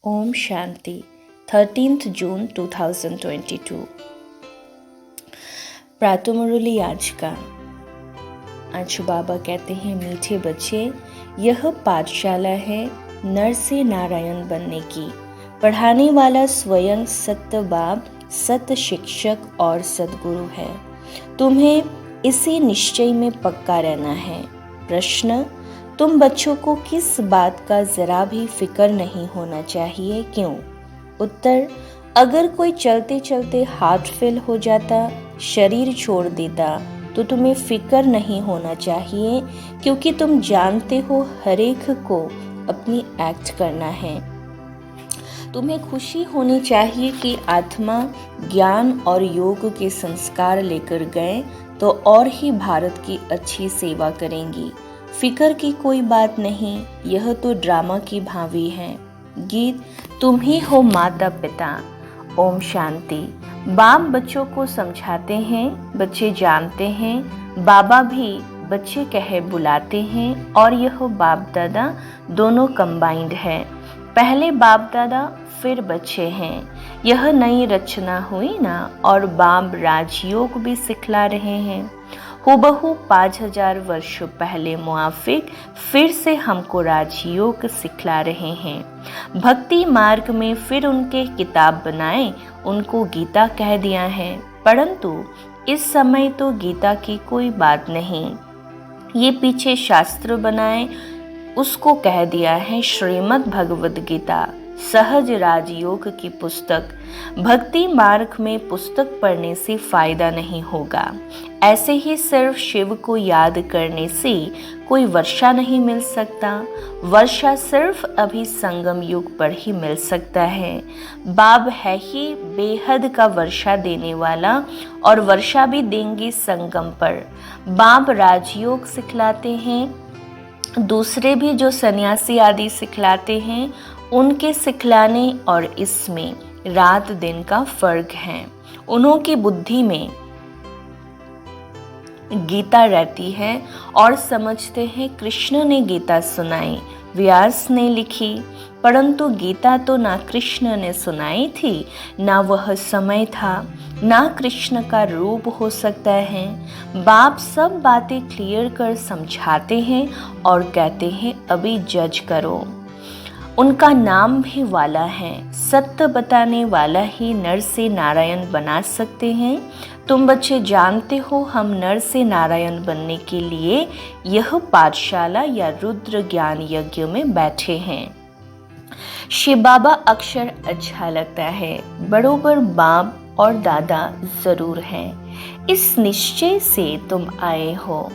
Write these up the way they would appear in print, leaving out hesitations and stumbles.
ओम शांति 13 जून 2022। प्रातः मुरली आज का। आज बाबा कहते हैं, मीठे बच्चे, यह पाठशाला है नर से नारायण बनने की। पढ़ाने वाला स्वयं सत्य बाप, सत्य शिक्षक और सद्गुरु है। तुम्हें इसी निश्चय में पक्का रहना है। प्रश्न: तुम बच्चों को किस बात का जरा भी फिक्र नहीं होना चाहिए, क्यों? उत्तर: अगर कोई चलते चलते हार्ट फेल हो जाता, शरीर छोड़ देता, तो तुम्हें फिक्र नहीं होना चाहिए, क्योंकि तुम जानते हो हर एक को अपनी एक्ट करना है। तुम्हें खुशी होनी चाहिए कि आत्मा ज्ञान और योग के संस्कार लेकर गए तो और ही भारत की अच्छी सेवा करेंगी। फिक्र की कोई बात नहीं, यह तो ड्रामा की भावी है। गीत: तुम ही हो माता पिता। ओम शांति। बाप बच्चों को समझाते हैं, बच्चे जानते हैं, बाबा भी बच्चे कहे बुलाते हैं, और यह बाप दादा दोनों कंबाइंड है। पहले बाप दादा फिर बच्चे हैं। यह नई रचना हुई ना, और बाप राजयोग भी सिखला रहे हैं। हूबहू 5000 वर्ष पहले मुआफिक फिर से हमको राजयोग सिखला रहे हैं। भक्ति मार्ग में फिर उनके किताब बनाए, उनको गीता कह दिया है, परंतु इस समय तो गीता की कोई बात नहीं। ये पीछे शास्त्र बनाए, उसको कह दिया है श्रीमद् भगवद गीता, सहज राजयोग की पुस्तक। भक्ति मार्ग में पुस्तक पढ़ने से फायदा नहीं होगा। ऐसे ही सिर्फ शिव को याद करने से कोई वर्षा नहीं मिल सकता। वर्षा सिर्फ अभी संगम युग पर ही मिल सकता है। बाप है ही बेहद का वर्षा देने वाला, और वर्षा भी देंगे संगम पर। बाप राजयोग सिखलाते हैं, दूसरे भी जो सन्यासी आदि सिखलाते हैं, उनके सिखलाने और इसमें रात दिन का फर्क है। उन्हों की बुद्धि में गीता रहती है और समझते हैं कृष्ण ने गीता सुनाई, व्यास ने लिखी, परंतु गीता तो ना कृष्ण ने सुनाई थी, ना वह समय था, ना कृष्ण का रूप हो सकता है। बाप सब बातें क्लियर कर समझाते हैं और कहते हैं अभी जज करो। उनका नाम भी वाला है, सत्य बताने वाला ही नर से नारायण बना सकते हैं। तुम बच्चे जानते हो, हम नर से नारायण बनने के लिए यह पाठशाला या रुद्र ज्ञान यज्ञ में बैठे हैं। शिव बाबा अक्षर अच्छा लगता है, बड़ों पर बाप और दादा जरूर हैं। इस निश्चय से तुम आए हो।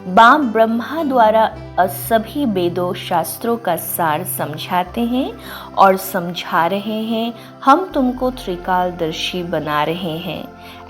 बाप ब्रह्मा द्वारा सभी वेदों शास्त्रों का सार समझाते हैं और समझा रहे हैं। हम तुमको त्रिकालदर्शी बना रहे हैं।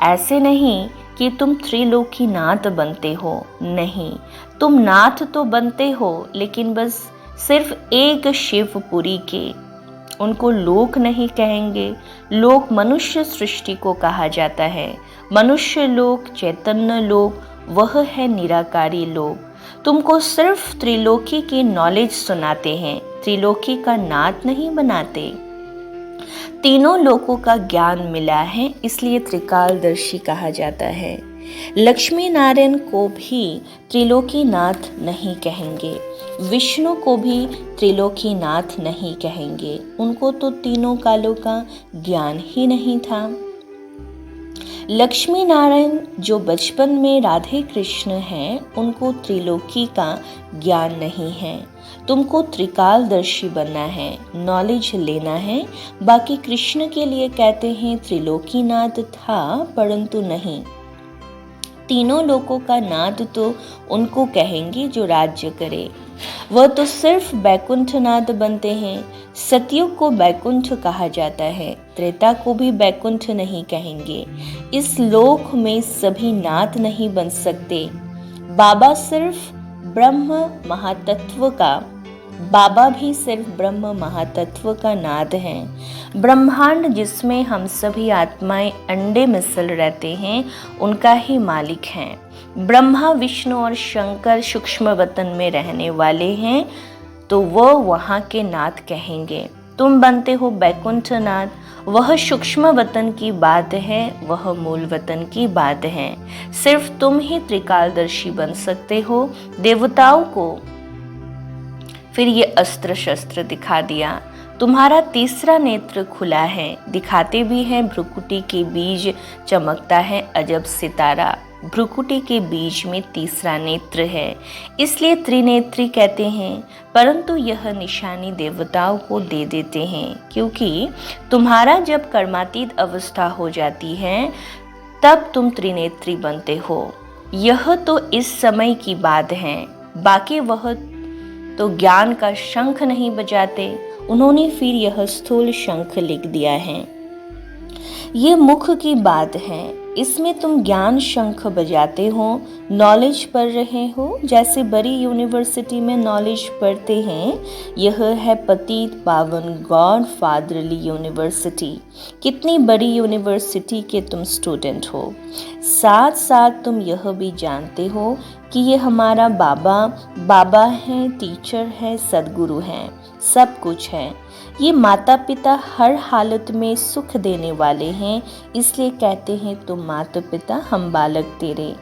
ऐसे नहीं कि तुम त्रिलोकी नाथ बनते हो, नहीं, तुम नाथ तो बनते हो, लेकिन बस सिर्फ एक शिवपुरी के। उनको लोक नहीं कहेंगे। लोक मनुष्य सृष्टि को कहा जाता है। मनुष्य लोक, चैतन्य लोक, वह है निराकारी लोक। तुमको सिर्फ त्रिलोकी की नॉलेज सुनाते हैं, त्रिलोकी का नाथ नहीं बनाते। तीनों लोकों का ज्ञान मिला है, इसलिए त्रिकालदर्शी कहा जाता है। लक्ष्मी नारायण को भी त्रिलोकी नाथ नहीं कहेंगे, विष्णु को भी त्रिलोकी नाथ नहीं कहेंगे। उनको तो तीनों कालों का ज्ञान ही नहीं था। लक्ष्मी नारायण जो बचपन में राधे कृष्ण हैं, उनको त्रिलोकी का ज्ञान नहीं है। तुमको त्रिकालदर्शी बनना है, नॉलेज लेना है। बाकी कृष्ण के लिए कहते हैं त्रिलोकी नाथ था, परंतु नहीं, तीनों लोकों का नाथ तो उनको कहेंगे जो राज्य करे। वह तो सिर्फ बैकुंठनाथ बनते हैं। सतयुग को बैकुंठ कहा जाता है, त्रेता को भी बैकुंठ नहीं कहेंगे। इस लोक में सभी नाथ नहीं बन सकते। बाबा सिर्फ ब्रह्म महातत्व का, बाबा भी सिर्फ ब्रह्म महातत्व का नाद हैं। ब्रह्मांड जिसमें हम सभी आत्माएं अंडे मिसल रहते हैं, उनका ही मालिक हैं। ब्रह्मा, विष्णु और शंकर सूक्ष्म वतन में रहने वाले हैं, तो वो वहाँ के नाथ कहेंगे। तुम बनते हो बैकुंठनाथ। वह सूक्ष्म वतन की बात है, वह मूल वतन की बात है। सिर्फ तुम ही त्रिकालदर्शी बन सकते हो। देवताओं को फिर ये अस्त्र शस्त्र दिखा दिया। तुम्हारा तीसरा नेत्र खुला है। दिखाते भी हैं भ्रुकुटी के बीज चमकता है अजब सितारा। भ्रुकुटी के बीज में तीसरा नेत्र है, इसलिए त्रिनेत्री कहते हैं। परंतु यह निशानी देवताओं को दे देते हैं, क्योंकि तुम्हारा जब कर्मातीत अवस्था हो जाती है तब तुम त्रिनेत्री बनते हो। यह तो इस समय की बात है, बाकी वह तो ज्ञान का शंख नहीं बजाते। उन्होंने फिर यह स्थूल शंख लिख दिया है। ये मुख की बात है, इसमें तुम ज्ञान शंख बजाते हो, नॉलेज पढ़ रहे हो, जैसे बड़ी यूनिवर्सिटी में नॉलेज पढ़ते हैं। यह है पतित पावन गॉड फादरली यूनिवर्सिटी। कितनी बड़ी यूनिवर्सिटी के तुम स्टूडेंट हो। साथ साथ तुम यह भी जानते हो कि ये हमारा बाबा है, टीचर है, सदगुरु है, सब कुछ है। ये माता पिता हर हालत में सुख देने वाले हैं, इसलिए कहते हैं तुम माता पिता हम बालक तेरे।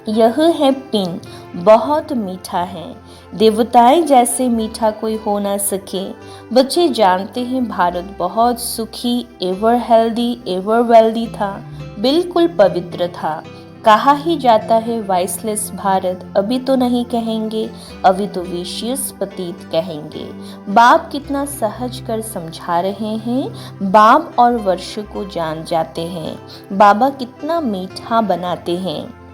यह है पिन, बहुत मीठा है। देवताएं जैसे मीठा कोई हो ना सके। बच्चे जानते हैं भारत बहुत सुखी, एवर हेल्दी, एवर वेल्दी था, बिल्कुल पवित्र था। कहा ही जाता है वाइसलेस भारत, अभी तो नहीं कहेंगे, अभी तो विशियस पतित कहेंगे। बाप कितना सहज कर समझा रहे हैं। बाप और वर्ष को जान जाते हैं। बाबा कितना मीठा बनाते हैं।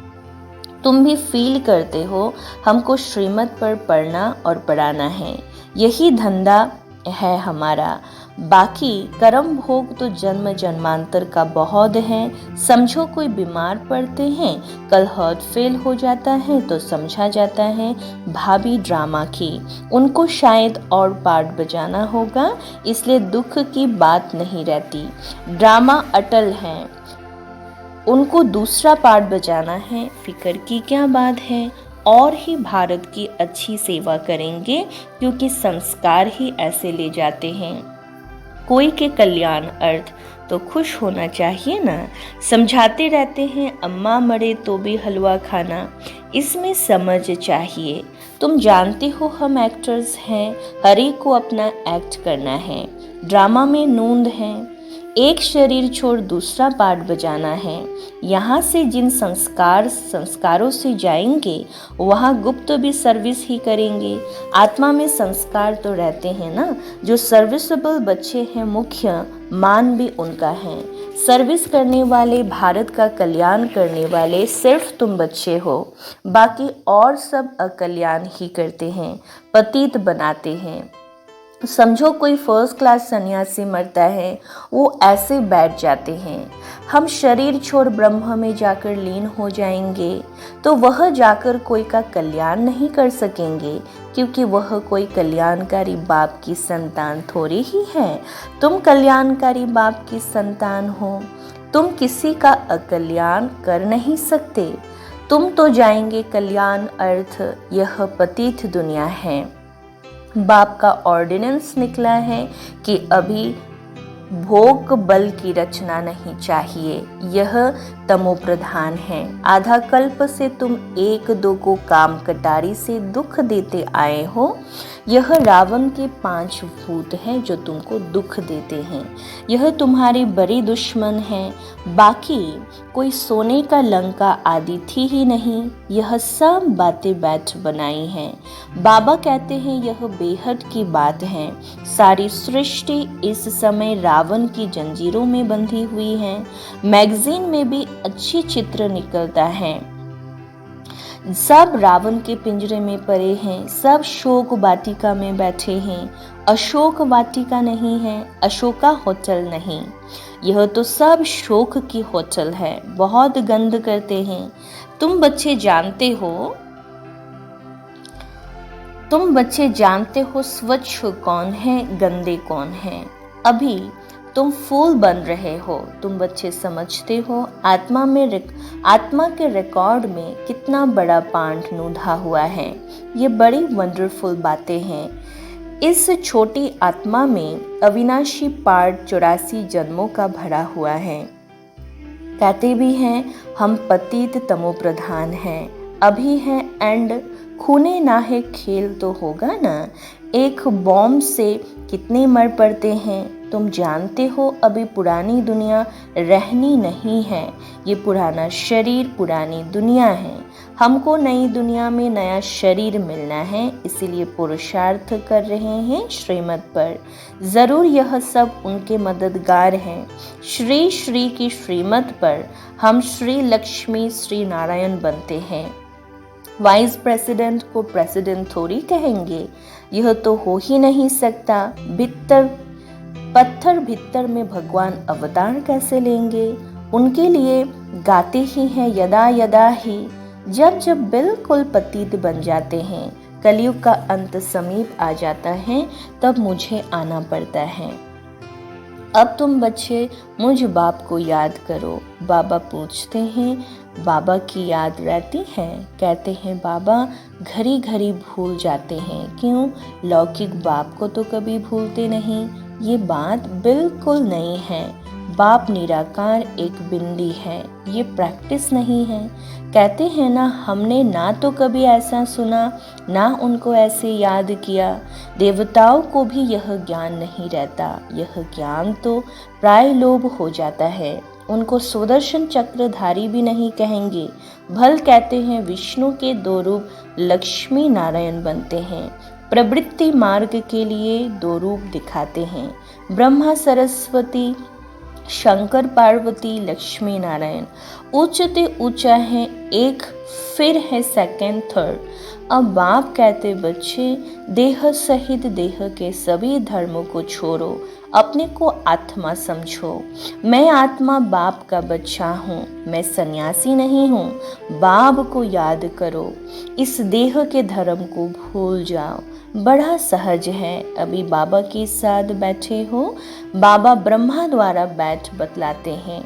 तुम भी फील करते हो हमको श्रीमत पर पढ़ना और पढ़ाना है, यही धंधा है हमारा। बाकी कर्म भोग तो जन्म जन्मांतर का बहुत है। समझो कोई बीमार पड़ते हैं, कल हार्ट फेल हो जाता है तो समझा जाता है भाभी ड्रामा की, उनको शायद और पार्ट बजाना होगा, इसलिए दुख की बात नहीं रहती। ड्रामा अटल है, उनको दूसरा पार्ट बजाना है, फिक्र की क्या बात है। और ही भारत की अच्छी सेवा करेंगे, क्योंकि संस्कार ही ऐसे ले जाते हैं। कोई के कल्याण अर्थ तो खुश होना चाहिए ना। समझाते रहते हैं अम्मा मरे तो भी हलवा खाना, इसमें समझ चाहिए। तुम जानते हो हम एक्टर्स हैं, हर एक को अपना एक्ट करना है। ड्रामा में नूंद है, एक शरीर छोड़ दूसरा पार्ट बजाना है। यहाँ से जिन संस्कारों से जाएंगे वहाँ गुप्त भी सर्विस ही करेंगे। आत्मा में संस्कार तो रहते हैं ना। जो सर्विसेबल बच्चे हैं, मुख्य मान भी उनका है। सर्विस करने वाले, भारत का कल्याण करने वाले सिर्फ तुम बच्चे हो, बाकी और सब अकल्याण ही करते हैं, पतित बनाते हैं। समझो कोई फर्स्ट क्लास सन्यासी मरता है, वो ऐसे बैठ जाते हैं। हम शरीर छोड़ ब्रह्म में जाकर लीन हो जाएंगे, तो वह जाकर कोई का कल्याण नहीं कर सकेंगे, क्योंकि वह कोई कल्याणकारी बाप की संतान थोड़ी ही है। तुम कल्याणकारी बाप की संतान हो, तुम किसी का अकल्याण कर नहीं सकते। तुम तो जाएंगे कल्याण अर्थ, यह पतित दुनिया है। बाप का ऑर्डिनेंस निकला है कि अभी भोग बल की रचना नहीं चाहिए, यह तमो प्रधान है। आधा कल्प से तुम एक दो को काम कटारी से दुख देते आए हो। यह रावण के 5 भूत हैं जो तुमको दुख देते हैं। यह तुम्हारे बड़े दुश्मन हैं। बाकी कोई सोने का लंका आदि थी ही नहीं, यह सब बातें बैठ बनाई हैं। बाबा कहते हैं यह बेहद की बात है। सारी सृष्टि इस समय रावण की जंजीरों में बंधी हुई है। मैगजीन में भी अच्छी चित्र निकलता है। सब रावण के पिंजरे में पड़े हैं, सब शोक वाटिका में बैठे हैं। अशोक वाटिका नहीं है, अशोका होटल नहीं, यह तो सब शोक की होटल है। बहुत गंद करते हैं। तुम बच्चे जानते हो स्वच्छ कौन है, गंदे कौन है। अभी तुम फूल बन रहे हो। तुम बच्चे समझते हो आत्मा के रिकॉर्ड में कितना बड़ा पांठ नूंधा हुआ है। ये बड़ी वंडरफुल बातें हैं। इस छोटी आत्मा में अविनाशी पाठ 84 जन्मों का भरा हुआ है। कहते भी हैं हम पतित तमो प्रधान हैं, अभी हैं एंड खूने ना है खेल तो होगा ना। एक बॉम्ब से कितने मर पड़ते हैं तुम जानते हो। अभी पुरानी दुनिया रहनी नहीं है, ये पुराना शरीर पुरानी दुनिया है। हमको नई दुनिया में नया शरीर मिलना है, इसीलिए पुरुषार्थ कर रहे हैं श्रीमत पर। ज़रूर यह सब उनके मददगार हैं। श्री श्री की श्रीमत पर हम श्री लक्ष्मी श्री नारायण बनते हैं। वाइस प्रेसिडेंट को प्रेसिडेंट थोड़ी कहेंगे, यह तो हो ही नहीं सकता। पत्थर भीतर में भगवान अवतार कैसे लेंगे। उनके लिए गाते ही हैं यदा यदा ही, जब जब बिल्कुल पतित बन जाते हैं, कलयुग का अंत समीप आ जाता है, तब मुझे आना पड़ता है। अब तुम बच्चे मुझ बाप को याद करो। बाबा पूछते हैं बाबा की याद रहती है। कहते हैं बाबा घड़ी घड़ी भूल जाते हैं। क्यों? लौकिक बाप को तो कभी भूलते नहीं। ये बात बिल्कुल नहीं है। बाप निराकार एक बिंदी है, ये प्रैक्टिस नहीं है। कहते हैं ना हमने ना तो कभी ऐसा सुना, ना उनको ऐसे याद किया। देवताओं को भी यह ज्ञान नहीं रहता। यह ज्ञान तो प्राय लोभ हो जाता है। उनको सुदर्शन चक्रधारी भी नहीं कहेंगे। भल कहते हैं विष्णु के 2 रूप लक्ष्मी नारायण बनते हैं। प्रवृत्ति मार्ग के लिए 2 रूप दिखाते हैं। ब्रह्मा सरस्वती, शंकर पार्वती, लक्ष्मी नारायण। ऊंचते ऊंचा है एक, फिर है सेकंड थर्ड। अब बाप कहते बच्चे देह सहित देह के सभी धर्मों को छोड़ो, अपने को आत्मा समझो। मैं आत्मा बाप का बच्चा हूँ, मैं सन्यासी नहीं हूँ। बाप को याद करो, इस देह के धर्म को भूल जाओ। बड़ा सहज है। अभी बाबा के साथ बैठे हो, बाबा ब्रह्मा द्वारा बैठ बतलाते हैं।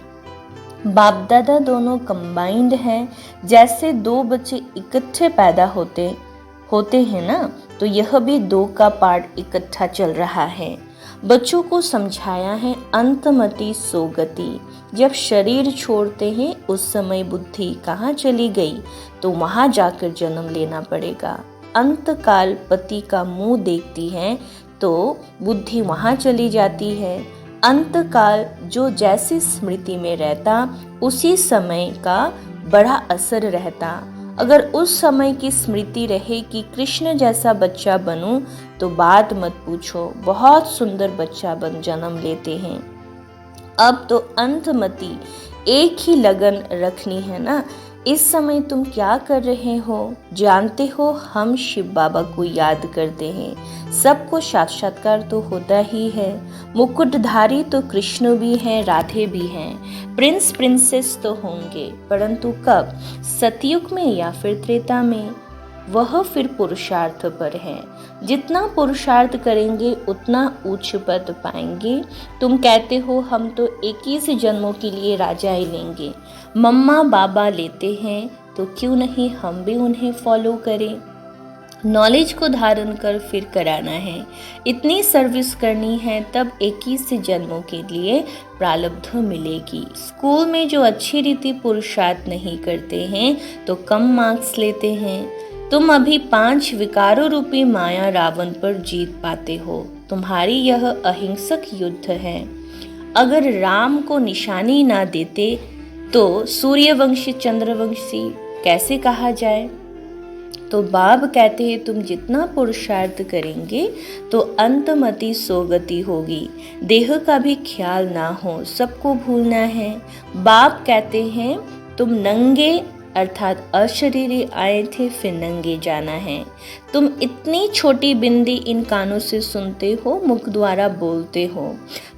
बाप दादा दोनों कंबाइंड हैं। जैसे 2 बच्चे इकट्ठे पैदा होते हैं ना, तो यह भी 2 का पार्ट इकट्ठा चल रहा है। बच्चों को समझाया है अंतमति सोगति। जब शरीर छोड़ते हैं उस समय बुद्धि कहाँ चली गई, तो वहाँ जाकर जन्म लेना पड़ेगा। अंतकाल पति का मुंह देखती है तो बुद्धि वहाँ चली जाती है। अंतकाल जो जैसी स्मृति में रहता, उसी समय का बड़ा असर रहता। अगर उस समय की स्मृति रहे कि कृष्ण जैसा बच्चा बनूं, तो बात मत पूछो, बहुत सुंदर बच्चा बन जन्म लेते हैं। अब तो अंतमति एक ही लगन रखनी है ना। इस समय तुम क्या कर रहे हो? जानते हो हम शिव बाबा को याद करते हैं। सबको साक्षात्कार तो होता ही है। मुकुटधारी तो कृष्ण भी हैं, राधे भी हैं, प्रिंस प्रिंसेस तो होंगे, परंतु कब? सतयुग में या फिर त्रेता में? वह फिर पुरुषार्थ पर है। जितना पुरुषार्थ करेंगे उतना उच्च पद पाएंगे। तुम कहते हो हम तो 21 जन्मों के लिए राजा ही लेंगे। मम्मा बाबा लेते हैं तो क्यों नहीं हम भी उन्हें फॉलो करें। नॉलेज को धारण कर फिर कराना है। इतनी सर्विस करनी है, तब 21 जन्मों के लिए प्रारब्ध मिलेगी। स्कूल में जो अच्छी रीति पुरुषार्थ नहीं करते हैं तो कम मार्क्स लेते हैं। तुम अभी 5 विकारों रूपी माया रावण पर जीत पाते हो। तुम्हारी यह अहिंसक युद्ध है। अगर राम को निशानी ना देते तो सूर्यवंशी चंद्रवंशी कैसे कहा जाए। तो बाब कहते हैं तुम जितना पुरुषार्थ करेंगे तो अंतमति सोगति होगी। देह का भी ख्याल ना हो, सबको भूलना है। बाप कहते हैं तुम नंगे अर्थात अशरीरी आए थे, फिर नंगे जाना है। तुम इतनी छोटी बिंदी इन कानों से सुनते हो, मुख द्वारा बोलते हो।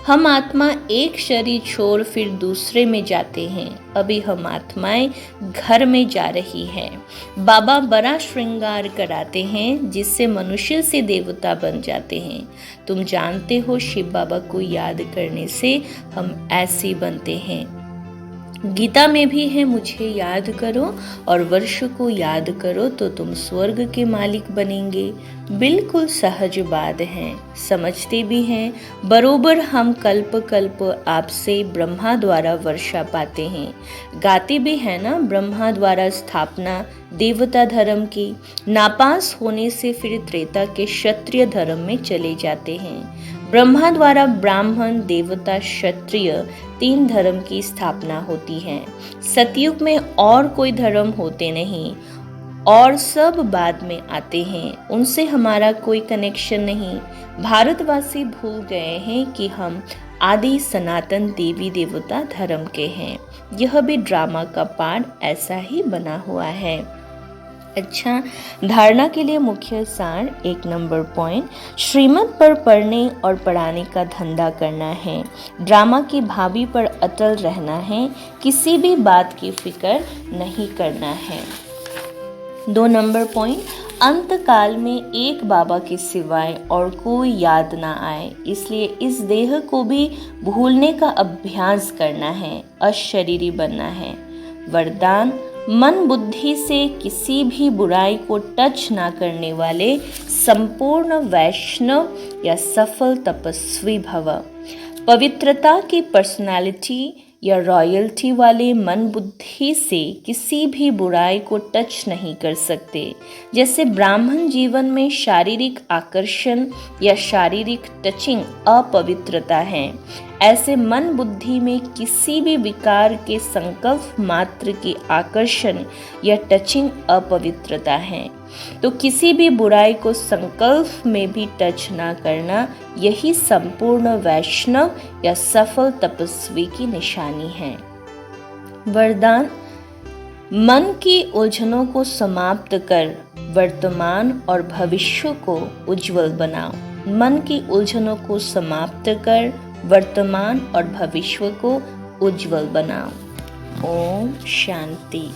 हम आत्मा एक शरीर छोड़ फिर दूसरे में जाते हैं। अभी हम आत्माएं घर में जा रही हैं। बाबा बड़ा श्रृंगार कराते हैं जिससे मनुष्य से देवता बन जाते हैं। तुम जानते हो शिव बाबा को याद करने से हम ऐसे बनते हैं। गीता में भी है, मुझे याद करो और वर्ष को याद करो तो तुम स्वर्ग के मालिक बनेंगे। बिल्कुल सहज बात है, समझते भी हैं। बरोबर हम कल्प कल्प आपसे ब्रह्मा द्वारा वर्षा पाते हैं। गाते भी हैं ना, ब्रह्मा द्वारा स्थापना देवता धर्म की। नापास होने से फिर त्रेता के क्षत्रिय धर्म में चले जाते हैं। ब्रह्मा द्वारा ब्राह्मण देवता क्षत्रिय 3 धर्म की स्थापना होती है। सतयुग में और कोई धर्म होते नहीं और सब बाद में आते हैं, उनसे हमारा कोई कनेक्शन नहीं। भारतवासी भूल गए हैं कि हम आदि सनातन देवी देवता धर्म के हैं। यह भी ड्रामा का पार्ट ऐसा ही बना हुआ है। अच्छा, धारणा के लिए मुख्य सार 1 नंबर पॉइंट, श्रीमत पर पढ़ने और पढ़ाने का धंधा करना है। ड्रामा की भाभी पर अटल रहना है, किसी भी बात की फिक्र नहीं करना है। 2 नंबर पॉइंट, अंत काल में एक बाबा के सिवाय और कोई याद ना आए, इसलिए इस देह को भी भूलने का अभ्यास करना है, अशरीरी बनना है। वरदान, मन बुद्धि से किसी भी बुराई को टच ना करने वाले संपूर्ण वैष्णव या सफल तपस्वी भव। पवित्रता की पर्सनालिटी या रॉयल्टी वाले मन बुद्धि से किसी भी बुराई को टच नहीं कर सकते। जैसे ब्राह्मण जीवन में शारीरिक आकर्षण या शारीरिक टचिंग अपवित्रता है, ऐसे मन बुद्धि में किसी भी विकार के संकल्प मात्र के आकर्षण या टचिंग अपवित्रता है। तो किसी भी बुराई को संकल्प में भी टच ना करना, यही संपूर्ण वैष्णव या सफल तपस्वी की निशानी है। वरदान, मन की उलझनों को समाप्त कर वर्तमान और भविष्य को उज्जवल बनाओ। मन की उलझनों को समाप्त कर वर्तमान और भविष्य को उज्जवल बनाओ। ओम शांति।